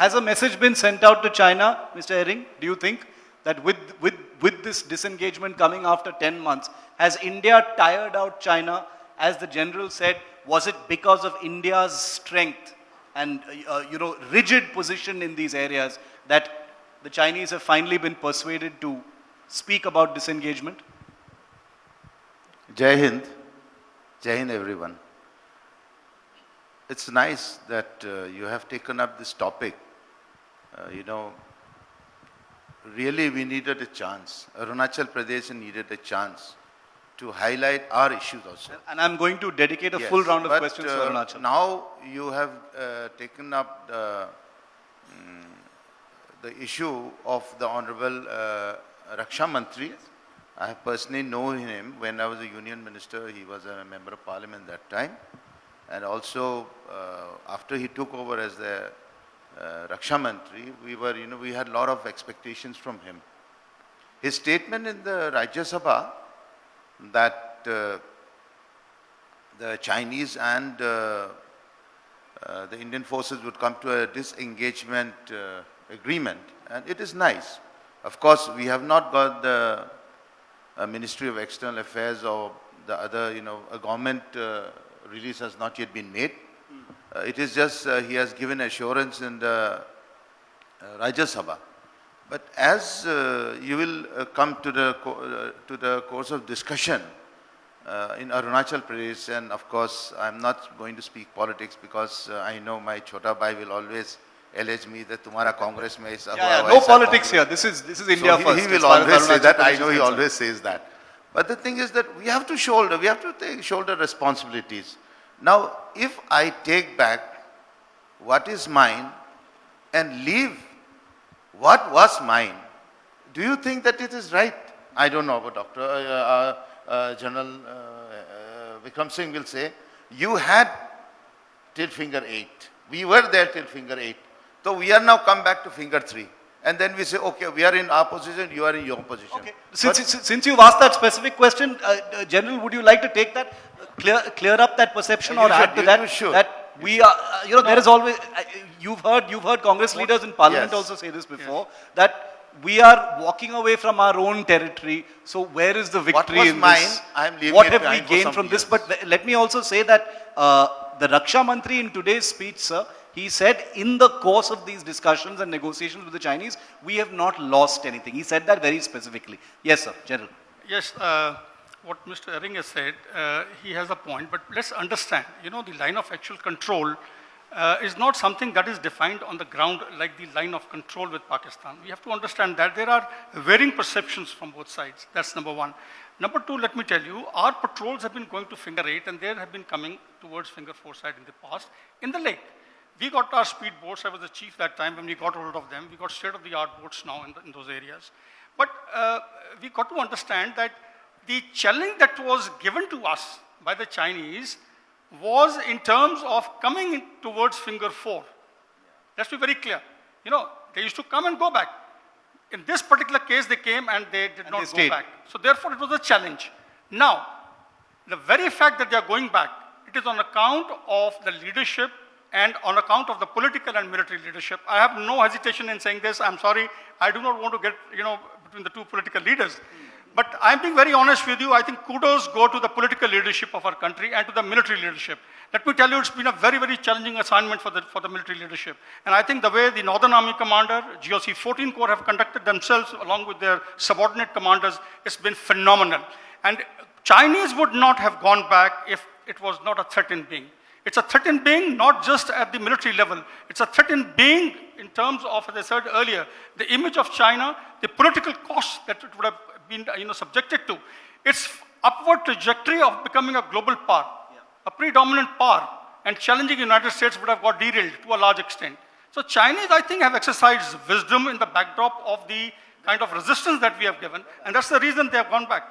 has a message been sent out to China, Mr. Ering? Do you think that with this disengagement coming after 10 months, has India tired out China? As the general said, was it because of India's strength and rigid position in these areas that the Chinese have finally been persuaded to speak about disengagement? Jai Hind everyone. It's nice that you have taken up this topic. Really we needed a chance. Arunachal Pradesh needed a chance to highlight our issues also. And I'm going to dedicate a full round of questions to Arunachal. Now you have taken up the issue of the Honorable Raksha Mantri. Yes. I personally know him when I was a union minister. He was a member of parliament that time. And also after he took over as the Raksha Mantri, we had a lot of expectations from him. His statement in the Rajya Sabha that the Chinese and the Indian forces would come to a disengagement agreement, and it is nice. Of course, we have not got the Ministry of External Affairs or the other, a government release has not yet been made. It is just he has given assurance in the Rajya Sabha. But as you will come to the course of discussion in Arunachal Pradesh, and of course I am not going to speak politics because I know my Chota Bhai will always allege me that Tumhara Congress mein is no politics here. This is India so first. He will always say that. I know he always says that. But the thing is that we have to shoulder responsibilities. Now, if I take back what is mine and leave what was mine, do you think that it is right? I don't know, but General Bikram Singh will say, you had till finger 8. We were there till finger 8. So we are now come back to finger 3. And then we say, okay, we are in our position, you are in your position. Okay. Since you've asked that specific question, General, would you like to take that, clear up that perception or add to that? That we are, there is always, you've heard Congress leaders in Parliament also say this before, that we are walking away from our own territory. So where is the victory in this? What have we gained from this? But let me also say that the Raksha Mantri in today's speech, sir, he said in the course of these discussions and negotiations with the Chinese, we have not lost anything. He said that very specifically. Yes, sir, General. Yes, what Mr. Ering has said, he has a point, but let's understand, the line of actual control is not something that is defined on the ground like the line of control with Pakistan. We have to understand that there are varying perceptions from both sides. That's number one. Number two, let me tell you, our patrols have been going to finger 8 and they have been coming towards finger 4 side in the past in the lake. We got our speed boats. I was the chief that time when we got hold of them. We got state-of-the-art boats now in those areas. But we got to understand that the challenge that was given to us by the Chinese was in terms of coming in towards finger 4. Let's be very clear. They used to come and go back. In this particular case, they came and they did not go back. So therefore, it was a challenge. Now, the very fact that they are going back, it is on account of the leadership and on account of the political and military leadership. I have no hesitation in saying this. I'm sorry. I do not want to get, between the two political leaders. But I'm being very honest with you. I think kudos go to the political leadership of our country and to the military leadership. Let me tell you, it's been a very, very challenging assignment for the military leadership. And I think the way the Northern Army Commander, GOC 14 Corps have conducted themselves along with their subordinate commanders, it's been phenomenal. And Chinese would not have gone back if it was not a threat in being. It's a threat in being, not just at the military level. It's a threat in being in terms of, as I said earlier, the image of China, the political costs that it would have been subjected to. Its upward trajectory of becoming a global power, a predominant power, and challenging the United States would have got derailed to a large extent. So Chinese, I think, have exercised wisdom in the backdrop of the kind of resistance that we have given, and that's the reason they have gone back.